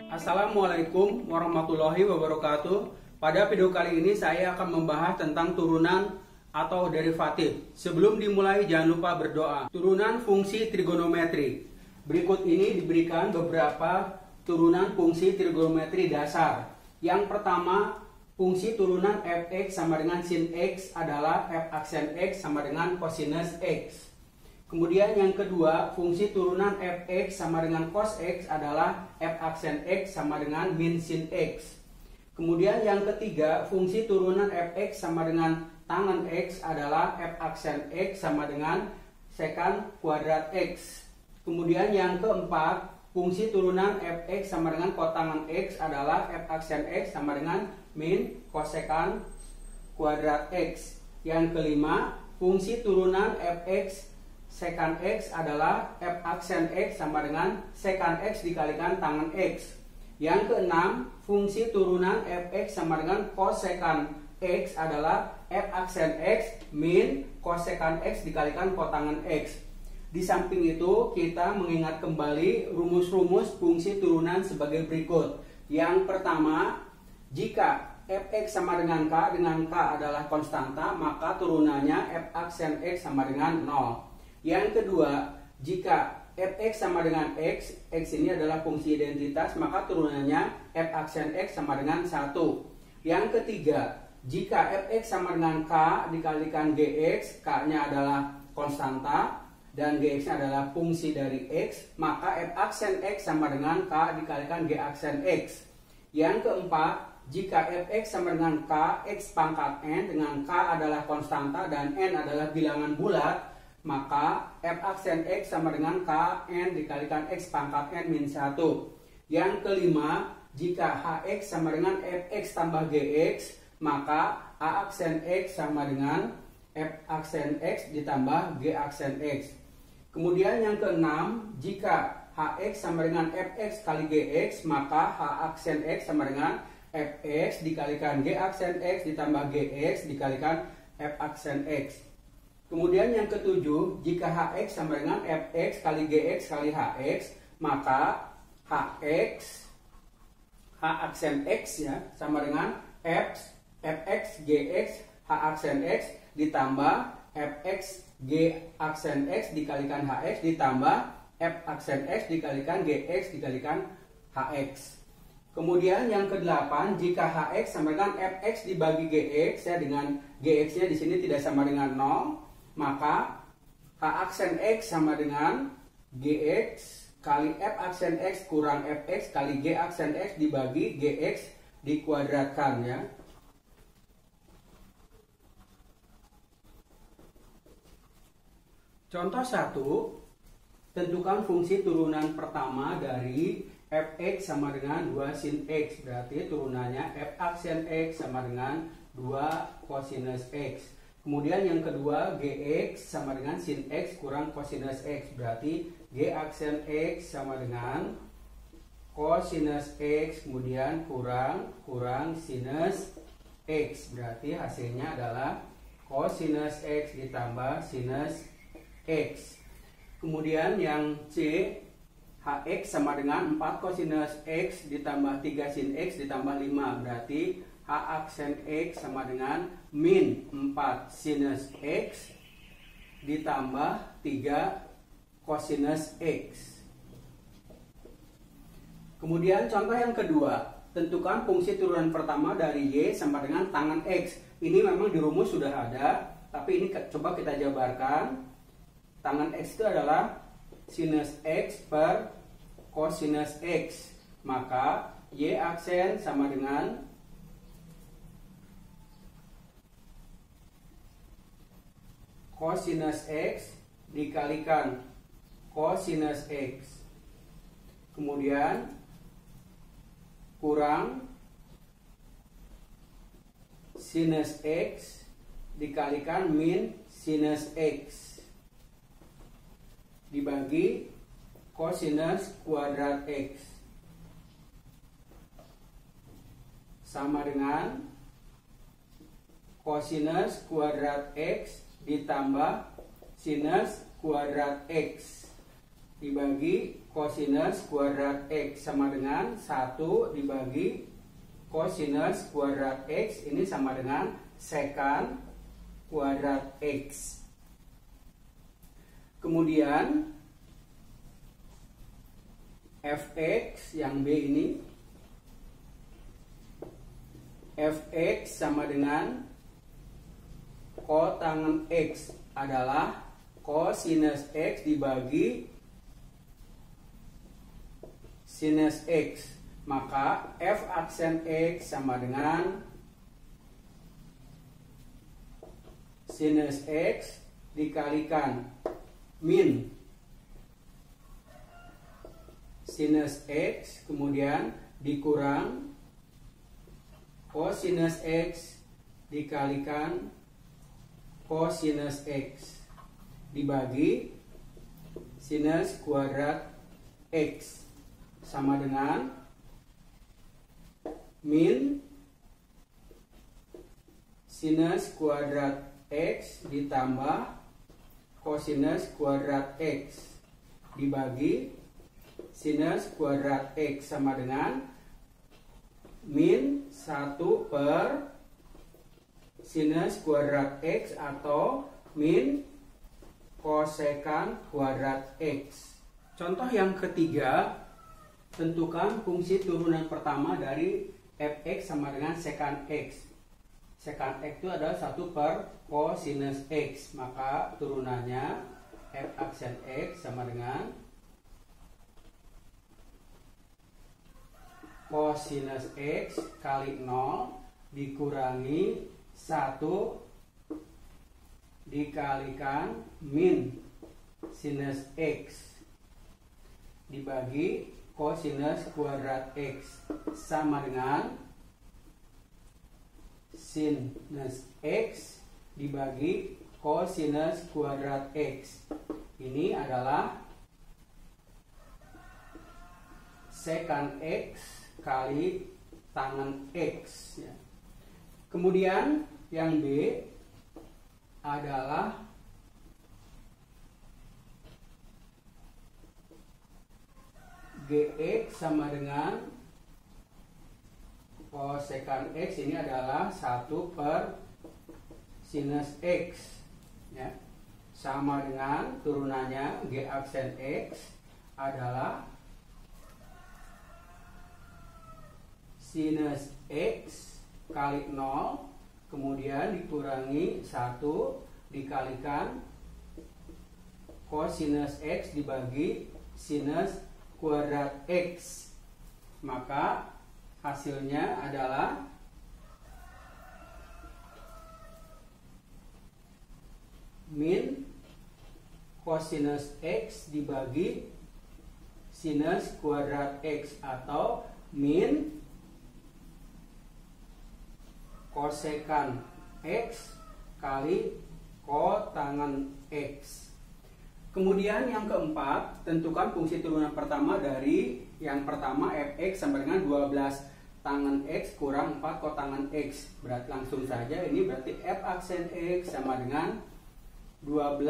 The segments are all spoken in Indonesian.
Assalamualaikum warahmatullahi wabarakatuh. Pada video kali ini saya akan membahas tentang turunan atau derivatif. Sebelum dimulai jangan lupa berdoa. Turunan fungsi trigonometri. Berikut ini diberikan beberapa turunan fungsi trigonometri dasar. Yang pertama, fungsi turunan fx sama dengan sin x adalah f aksen x sama dengan kosinus x. Kemudian yang kedua, fungsi turunan fx sama dengan cos x adalah f aksen x sama dengan min sin x. Kemudian yang ketiga, fungsi turunan fx sama dengan tangen x adalah f aksen x sama dengan sekant kuadrat x. Kemudian yang keempat, fungsi turunan fx sama dengan kotangen x adalah f aksen x sama dengan min kosekant kuadrat x. Yang kelima, fungsi turunan fx sekant x adalah f aksen x sama dengan sekant x dikalikan tangen x. Yang keenam, fungsi turunan fx sama dengan kosekant x adalah f aksen x min kosekant x dikalikan kotangen x. Di samping itu, kita mengingat kembali rumus-rumus fungsi turunan sebagai berikut. Yang pertama, jika fx sama dengan k adalah konstanta, maka turunannya f aksen x sama dengan 0. Yang kedua, jika fx sama dengan x ini adalah fungsi identitas, maka turunannya f aksen x sama dengan 1. Yang ketiga, jika fx sama dengan k dikalikan gx, k-nya adalah konstanta dan gx-nya adalah fungsi dari x, maka f aksen x sama dengan k dikalikan g aksen x. Yang keempat, jika fx sama dengan k, x pangkat n dengan k adalah konstanta dan n adalah bilangan bulat, maka f aksen x sama dengan k n dikalikan x pangkat n min 1. Yang kelima, jika hx sama dengan fx tambah gx, maka a aksen x sama dengan f aksen x ditambah g aksen x. Kemudian yang keenam, jika hx sama dengan fx kali gx, maka h aksen x sama dengan fx dikalikan g aksen x ditambah gx dikalikan f aksen x. Kemudian yang ketujuh, jika hx sama dengan fx kali gx kali hx, maka h aksen x ya sama dengan fx gx h aksen x ditambah fx g aksen x dikalikan hx ditambah f aksen x dikalikan gx dikalikan hx. Kemudian yang kedelapan, jika hx sama dengan fx dibagi gx ya, dengan gx-nya di sini tidak sama dengan 0, maka h aksen x sama dengan gx kali f aksen x kurang fx kali g aksen x dibagi gx dikuadratkan ya. Contoh 1, tentukan fungsi turunan pertama dari fx sama dengan 2 sin x, berarti turunannya f aksen x sama dengan 2 kosinus x. Kemudian yang kedua, gx sama dengan sin x kurang kosinus x, berarti g aksen x sama dengan kosinus x kemudian kurang sinus x, berarti hasilnya adalah kosinus x ditambah sinus x. Kemudian yang c, hx sama dengan 4 kosinus x ditambah 3 sin x ditambah 5, berarti h aksen x sama dengan min 4 sinus x ditambah 3 kosinus x. Kemudian contoh yang kedua, tentukan fungsi turunan pertama dari y sama dengan tangen x. Ini memang di rumus sudah ada, tapi ini coba kita jabarkan. Tangen x itu adalah sinus x per kosinus x, maka y aksen sama dengan kosinus x dikalikan kosinus x, kemudian kurang sinus x dikalikan min sinus x dibagi kosinus kuadrat x sama dengan kosinus kuadrat x ditambah sinus kuadrat x dibagi kosinus kuadrat X sama dengan 1 dibagi kosinus kuadrat X, ini sama dengan sekant kuadrat X. Kemudian fx yang B ini, fx sama dengan kotangen X adalah kosinus X dibagi sinus X. Maka f aksen X sama dengan sinus X dikalikan min sinus X, kemudian dikurang kosinus X dikalikan kosinus X dibagi sinus kuadrat X sama dengan min sinus kuadrat X ditambah kosinus kuadrat X dibagi sinus kuadrat X sama dengan min 1 per sinus kuadrat X atau min kosekan kuadrat X. Contoh yang ketiga, tentukan fungsi turunan pertama dari fx sama dengan sekant X. Sekant X itu adalah 1 per kosinus X, maka turunannya f aksen X sama dengan kosinus X kali 0 dikurangi 1 dikalikan min sinus X dibagi kosinus kuadrat X sama dengan sinus X dibagi kosinus kuadrat X. Ini adalah sekant X kali tangen X ya. Kemudian yang B adalah Gx sama dengan kosekant X, ini adalah 1 per sinus X ya. Sama dengan turunannya G aksen X adalah sinus X kali 0 kemudian dikurangi 1 dikalikan kosinus X dibagi sinus kuadrat X, maka hasilnya adalah min kosinus X dibagi sinus kuadrat X atau min kosekan X kali kotangen X. Kemudian yang keempat, tentukan fungsi turunan pertama dari yang pertama fx sama dengan 12 tangen X kurang 4 kotangen X. Berarti langsung saja ini berarti f aksen X sama dengan 12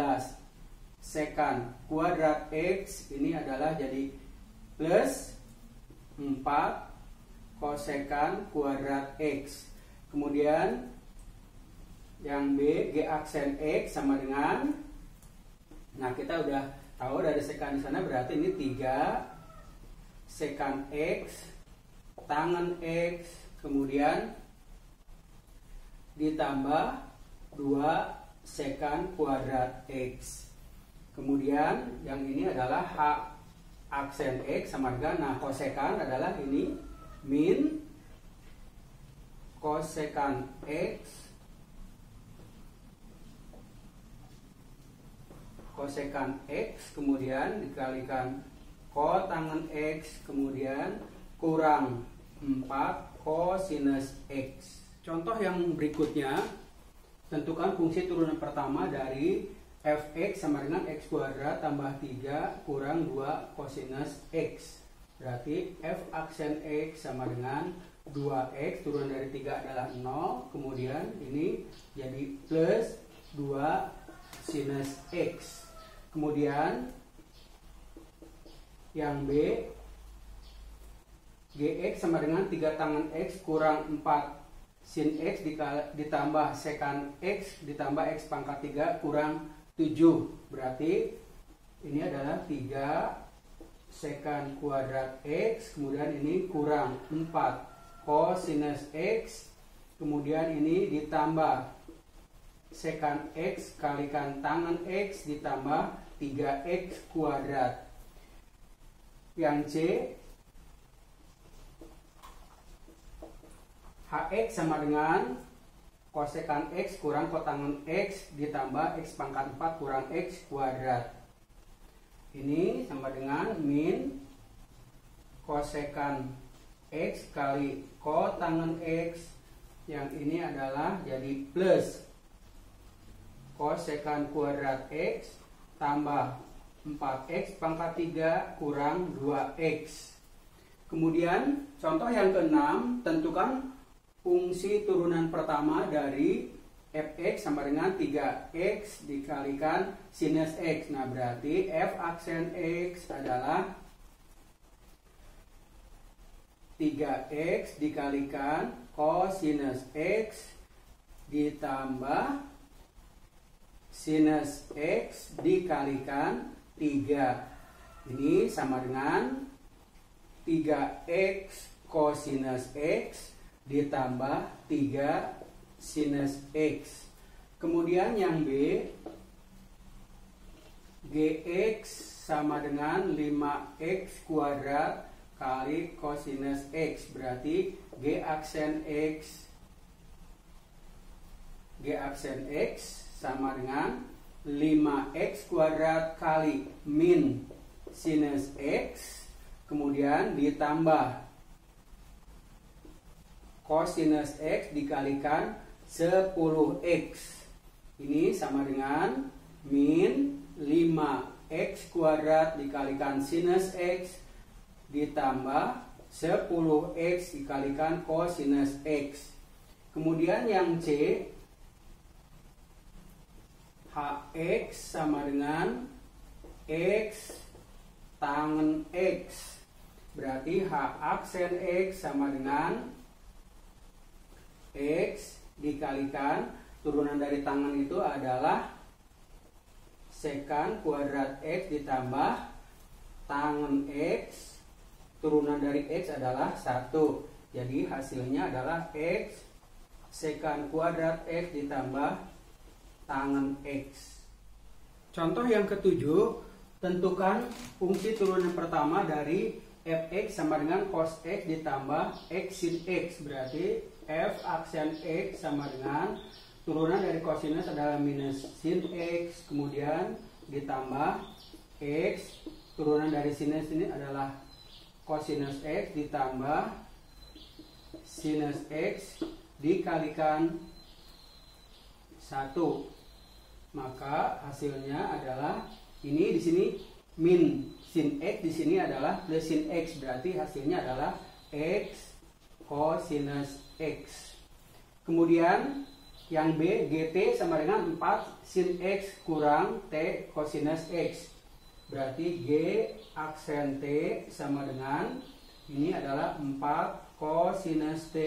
sekant kuadrat X, ini adalah jadi plus 4 kosekan kuadrat X. Kemudian yang B, G aksen X sama dengan, nah kita udah tahu dari sekant di sana berarti ini 3 sekant X tangen X kemudian ditambah 2 sekant kuadrat X. Kemudian yang ini adalah H aksen X sama dengan, nah kosekan adalah ini min kosekan X kosekan X kemudian dikalikan kotangen X kemudian kurang 4 kosinus X. Contoh yang berikutnya, tentukan fungsi turunan pertama dari fx sama dengan x kuadrat tambah 3 kurang 2 kosinus X. Berarti f aksen X sama dengan 2x, turunan dari 3 adalah 0, kemudian ini jadi plus 2 sinus X. Kemudian Yang B, Gx sama dengan 3 tangan X kurang 4 sin X ditambah sekan X ditambah X pangkat 3 kurang 7. Berarti ini adalah 3 sekan kuadrat X, kemudian ini kurang 4 kosinus X, kemudian ini ditambah sekan X kalikan tangan X ditambah 3X kuadrat. Yang C, Hx sama dengan kosekan X kurang kotangan X ditambah X pangkat 4 kurang X kuadrat. Ini sama dengan min kosekan X kali kotangan X, yang ini adalah jadi plus kosekan kuadrat X tambah 4X pangkat 3 kurang 2X. Kemudian contoh yang keenam, tentukan fungsi turunan pertama dari Fx sama dengan 3x dikalikan sinus x. Nah, berarti f aksen x adalah 3x dikalikan kosinus x ditambah sinus x dikalikan 3. Ini sama dengan 3x kosinus x ditambah 3 sinus x. Kemudian yang B, Gx sama dengan 5x kuadrat kali kosinus x. Berarti G aksen X sama dengan 5x kuadrat kali min sinus x, kemudian ditambah kosinus x dikalikan 10x. Ini sama dengan min 5x kuadrat dikalikan sinus x ditambah 10x dikalikan kosinus x. Kemudian yang C, Hx sama dengan x tangen x. Berarti H aksen x sama dengan x dikalikan turunan dari tangan itu adalah sekan kuadrat x ditambah tangan x, turunan dari x adalah 1. Jadi hasilnya adalah x sekan kuadrat x ditambah tangan x. Contoh yang ketujuh, tentukan fungsi turunan pertama dari fx sama dengan cos x ditambah x sin x. Berarti f aksen x sama dengan turunan dari kosinus adalah minus sin x, kemudian ditambah x, turunan dari sinus ini adalah kosinus x ditambah sinus x dikalikan 1. Maka hasilnya adalah ini di sini min sin x, di sini adalah plus sin x, berarti hasilnya adalah x kosinus x. Kemudian yang B, GT sama dengan 4 sin x kurang T kosinus x. Berarti G aksen T sama dengan ini adalah 4 kosinus T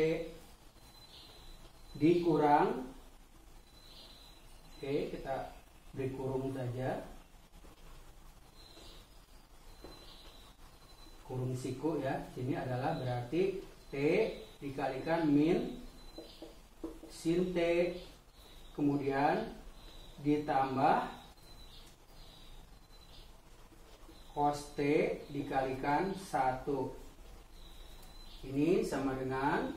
dikurang, oke, kita beri kurung saja, kurung siku ya. Sini adalah berarti T dikalikan min sin T, kemudian ditambah cos T dikalikan 1. Ini sama dengan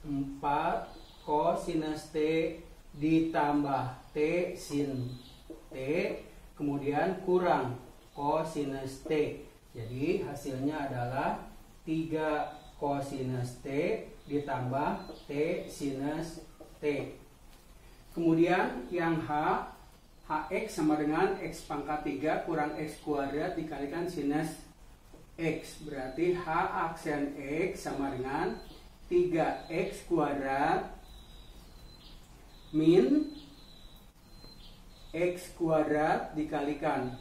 4 kosinus T ditambah T sin T, kemudian kurang kosinus T. Jadi hasilnya adalah 3 kosinus T ditambah T sinus T. Kemudian yang H, Hx sama dengan X pangkat 3 kurang X kuadrat dikalikan sinus X. Berarti H aksen X sama dengan 3X kuadrat min X kuadrat dikalikan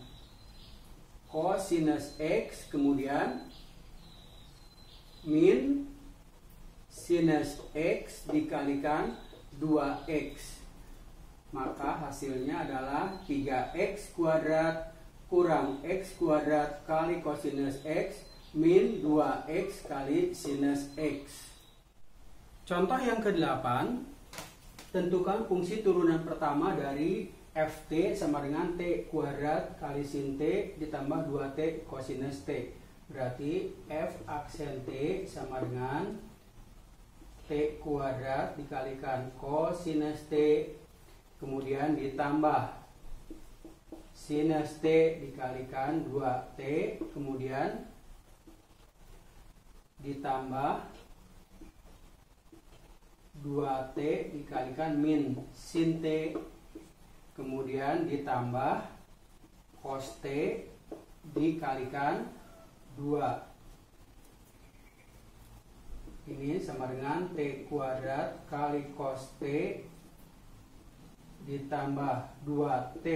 cosinus X, kemudian min sinus X dikalikan 2X. Maka hasilnya adalah 3X kuadrat kurang X kuadrat kali cosinus X min 2X kali sinus X. Contoh yang ke-8, tentukan fungsi turunan pertama dari Ft sama dengan T kuadrat kali sin T ditambah 2T cosinus T. Berarti F aksen T sama dengan T kuadrat dikalikan cosinus T, kemudian ditambah sinus T dikalikan 2T, kemudian ditambah 2T dikalikan min sin T, kemudian ditambah cos T dikalikan 2. Ini sama dengan T kuadrat kali cos T ditambah 2T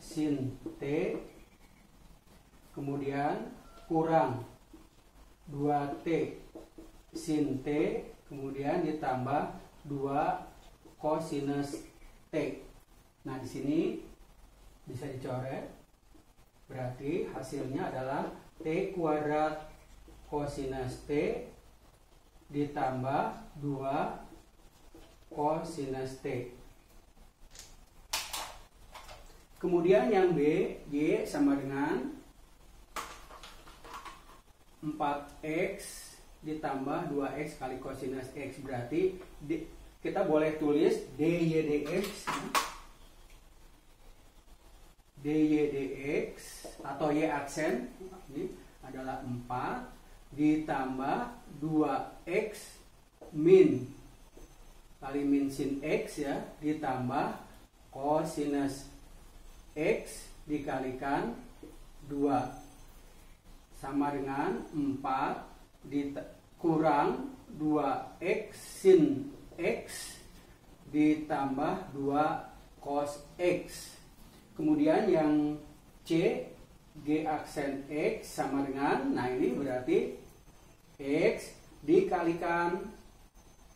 sin T, kemudian kurang 2T sin T, kemudian ditambah 2 cosinus T. Nah, di sini bisa dicoret. Berarti hasilnya adalah T kuadrat cosinus T ditambah 2 cosinus T. Kemudian yang B, Y sama dengan 4X ditambah 2X kali cosinus X. Berarti kita boleh tulis DY dx atau Y aksen ini adalah 4 ditambah 2X min kali min sin X ya, ditambah cosinus X dikalikan 2 sama dengan 4 kurang 2X sin X ditambah 2 cos X. Kemudian yang C, G aksen X sama dengan, nah ini berarti X dikalikan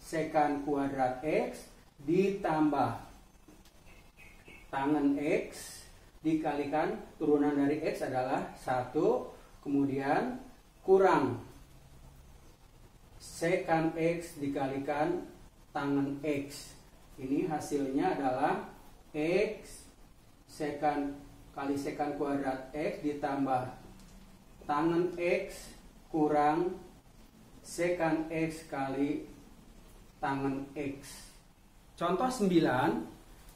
sekant kuadrat X ditambah tangen X dikalikan turunan dari X adalah 1, kemudian kurang sekant X dikalikan tangen X. Ini hasilnya adalah X sekant kali sekant kuadrat X ditambah tangen X kurang sekant X kali tangen X. Contoh 9,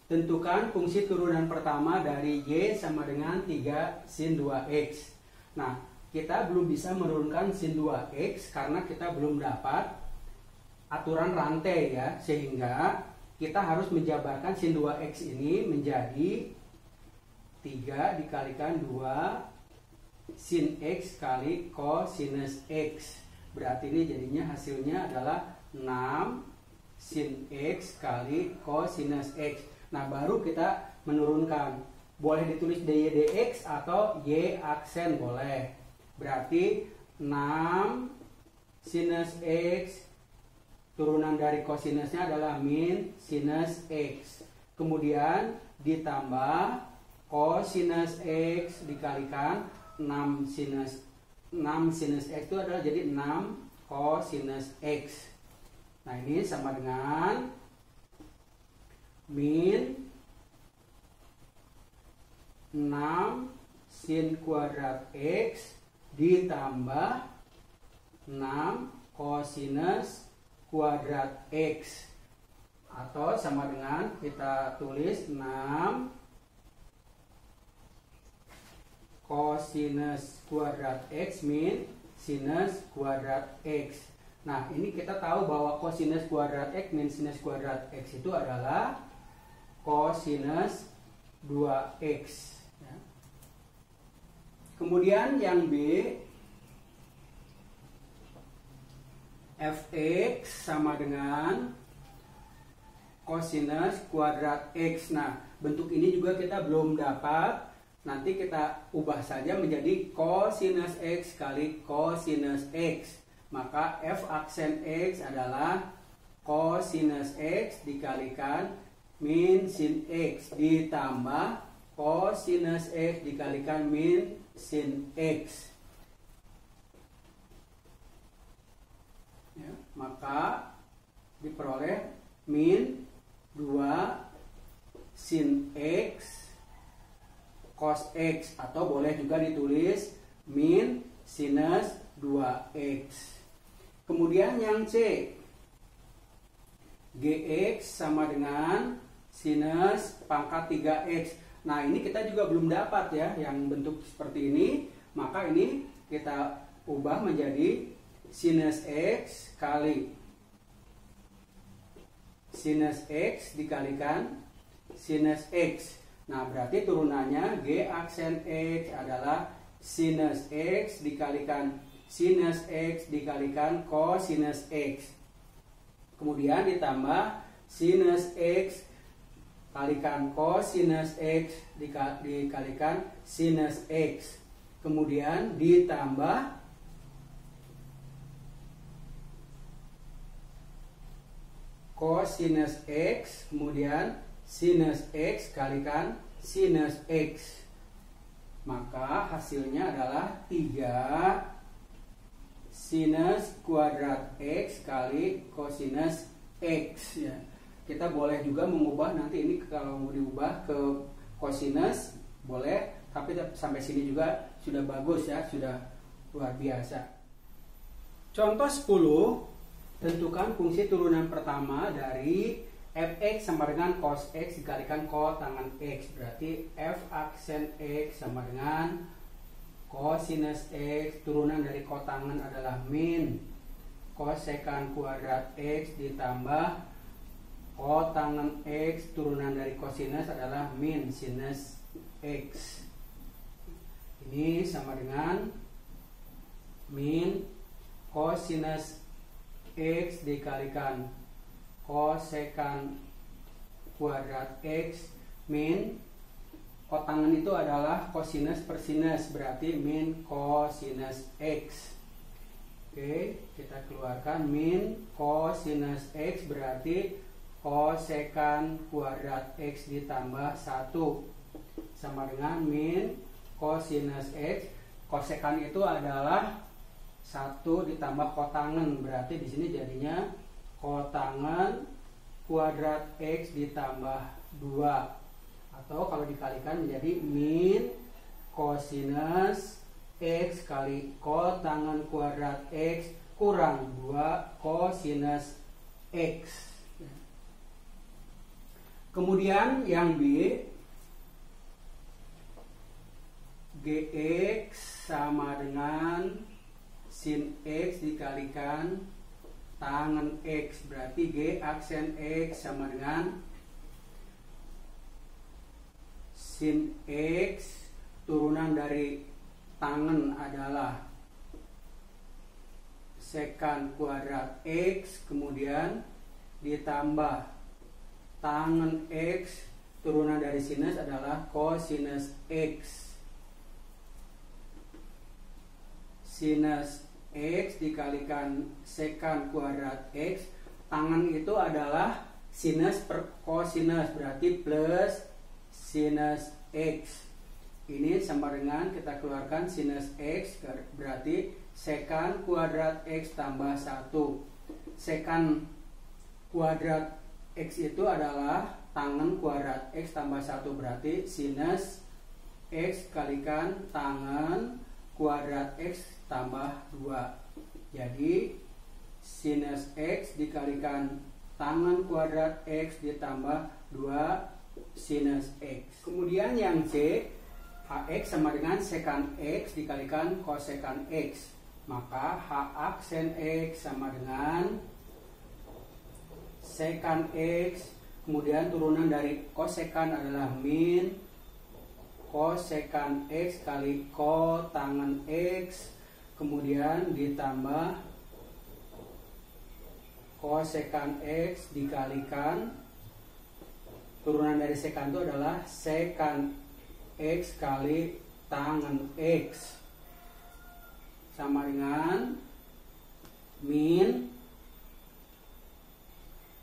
tentukan fungsi turunan pertama dari Y sama dengan 3 sin 2X. Nah, kita belum bisa menurunkan sin 2X karena kita belum dapat aturan rantai ya, sehingga kita harus menjabarkan sin 2X ini menjadi 3 dikalikan 2 sin X kali cosinus X. Berarti ini jadinya hasilnya adalah 6 sin X kali cosinus X. Nah, baru kita menurunkan. Boleh ditulis dy dx atau y aksen boleh. Berarti 6 sinus X turunan dari cosinusnya adalah min sinus X. Kemudian ditambah cosinus X dikalikan 6 sinus X itu adalah jadi 6 cosinus X. Nah, ini sama dengan min 6 sin kuadrat X ditambah 6 cosinus kuadrat X, atau sama dengan kita tulis 6 cosinus kuadrat X min sinus kuadrat X. Nah, ini kita tahu bahwa cosinus kuadrat X min sinus kuadrat X itu adalah cosinus 2X. Ya. Kemudian yang B, Fx sama dengan cosinus kuadrat X. Nah, bentuk ini juga kita belum dapat. nanti kita ubah saja menjadi cosinus X kali cosinus X. Maka f aksen X adalah cosinus X dikalikan min sin X ditambah cosinus X dikalikan min sin X. Ya, maka diperoleh min 2 sin X cos X, atau boleh juga ditulis min sinus 2X. Kemudian yang C, Gx sama dengan sinus pangkat 3X. Nah, ini kita juga belum dapat ya yang bentuk seperti ini. Maka ini kita ubah menjadi sinus X kali sinus X dikalikan sinus X. Nah, berarti turunannya G aksen X adalah sinus X dikalikan sinus X dikalikan cosinus X. Kemudian ditambah sinus X kalikan cosinus X dikalikan sinus X. Kemudian ditambah cosinus X, kemudian sinus X kalikan sinus X. Maka hasilnya adalah 3 sinus kuadrat X kali cosinus X ya. Kita boleh juga mengubah nanti ini, kalau mau diubah ke cosinus boleh, tapi sampai sini juga sudah bagus ya, sudah luar biasa. Contoh 10, tentukan fungsi turunan pertama dari fx sama dengan cos x dikalikan kotangen x. Berarti f aksen x sama dengan cosinus x, turunan dari kotangen adalah min kosekan kuadrat x ditambah kotangen x, turunan dari cosinus adalah min sinus x. Ini sama dengan min cosinus x dikalikan kosekan kuadrat x min kotangen itu adalah cosinus per sinus, berarti min cosinus x. Oke, kita keluarkan min cosinus x berarti kosekan kuadrat x ditambah 1 sama dengan min cosinus x. Kosekan itu adalah 1 ditambah kotangen, berarti di sini jadinya kotangen kuadrat X ditambah 2, atau kalau dikalikan menjadi min cosinus X kali kotangen kuadrat X kurang 2 cosinus X. Kemudian yang B, Gx sama dengan sin X dikalikan tangen X, berarti G aksen X sama dengan sin X, turunan dari tangen adalah sekan kuadrat X, kemudian ditambah tangen X, turunan dari sinus adalah cosinus X. Sinus X dikalikan sekan kuadrat X, tangen itu adalah sinus per cosinus, berarti plus sinus X. Ini sama dengan kita keluarkan sinus X, berarti sekan kuadrat X tambah 1. Sekan kuadrat X itu adalah tangen kuadrat X tambah 1, berarti sinus X kalikan tangen kuadrat X tambah 2. Jadi sinus X dikalikan tangen kuadrat X ditambah 2 sinus X. Kemudian yang C, Hx sama dengan sekan X dikalikan kosekan X. Maka H aksen X sama dengan sekan X, kemudian turunan dari kosekan adalah min kosekan X kali kotangen X, kemudian ditambah kosekan X dikalikan turunan dari sekan itu adalah sekan X kali tangen X sama dengan min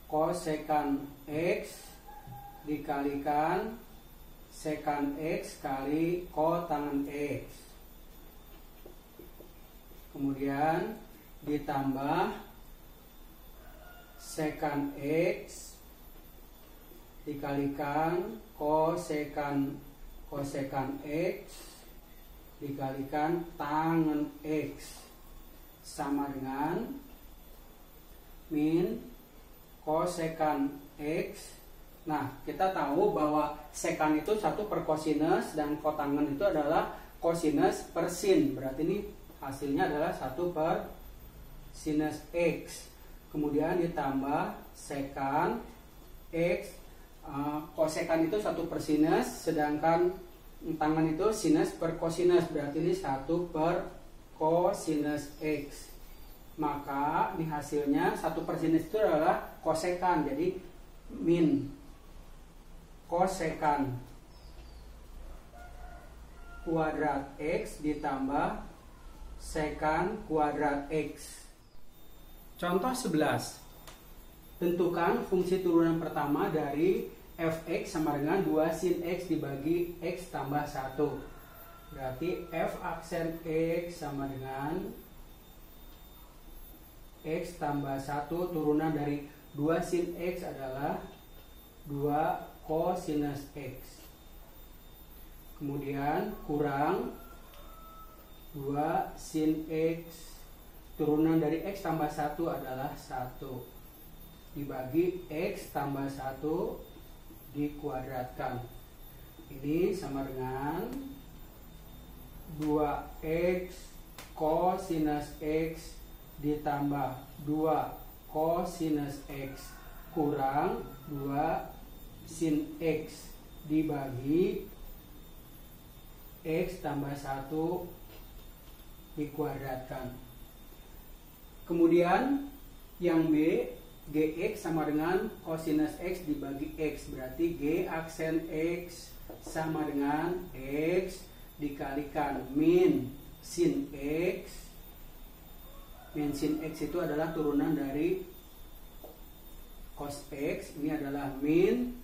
kosekan X dikalikan sekan X kali kotangen X. Kemudian ditambah sekan X dikalikan kosekan X dikalikan tangen X sama dengan min kosekan X. Nah, kita tahu bahwa sekan itu 1 per kosinus dan kotangen itu adalah kosinus per sin. Berarti ini hasilnya adalah 1 per sinus X. Kemudian ditambah sekan X. Kosekan itu 1 per sinus, sedangkan tangen itu sinus per kosinus. Berarti ini 1 per kosinus X. Maka ini hasilnya 1 per sinus itu adalah kosekan. Jadi min kosekan kuadrat X ditambah sekan kuadrat X. Contoh 11. Tentukan fungsi turunan pertama dari fx sama dengan 2 sin X dibagi X tambah 1. Berarti f aksen X sama dengan X tambah 1 turunan dari 2 sin X adalah 2 kosinus X. Kemudian kurang 2 sin X turunan dari X tambah 1 adalah 1 dibagi X tambah 1 dikuadratkan. Ini sama dengan 2X kosinus X ditambah 2 kosinus X kurang 2 sin X dibagi X tambah 1 dikuadratkan. Kemudian yang B, Gx sama dengan kosinus X dibagi X. Berarti G aksen X sama dengan X dikalikan min sin X. Min sin X itu adalah turunan dari cos X. Ini adalah min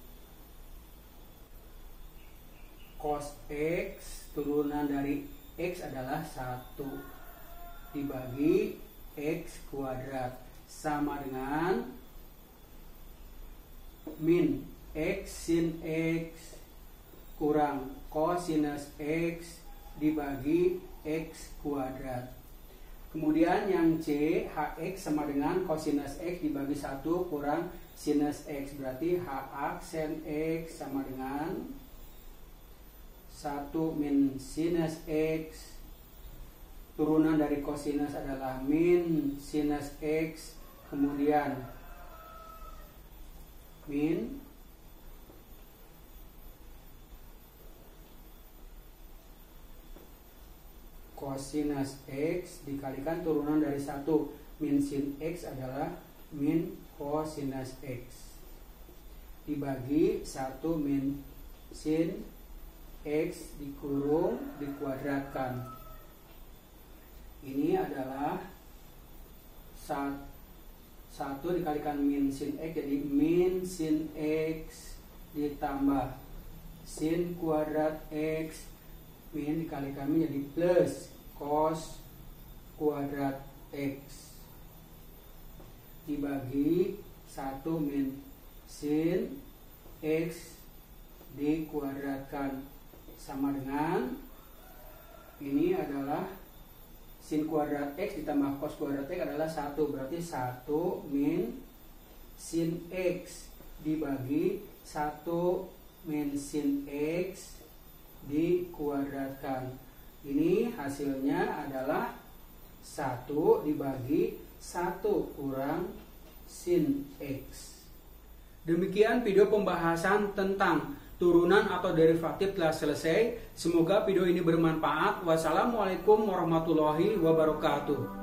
cos X turunan dari X adalah 1 dibagi X kuadrat sama dengan min X sin X kurang kosinus X dibagi X kuadrat. Kemudian yang C, Hx sama dengan kosinus X dibagi 1 kurang sinus X. Berarti H aksen X sama dengan 1 min sinus X. Turunan dari kosinus adalah min sinus X. Kemudian min kosinus X dikalikan turunan dari 1 min sin X adalah min kosinus X dibagi 1 min sin X dikurung dikuadratkan. Ini adalah 1 dikalikan min sin X jadi min sin X ditambah sin kuadrat X min dikalikan min jadi plus cos kuadrat X dibagi 1 min sin X dikuadratkan sama dengan ini adalah sin kuadrat X ditambah cos kuadrat X adalah 1. Berarti 1 min sin X dibagi 1 min sin X dikuadratkan. Ini hasilnya adalah 1 dibagi 1 kurang sin X. Demikian video pembahasan tentang turunan atau derivatif telah selesai. Semoga video ini bermanfaat. Wassalamualaikum warahmatullahi wabarakatuh.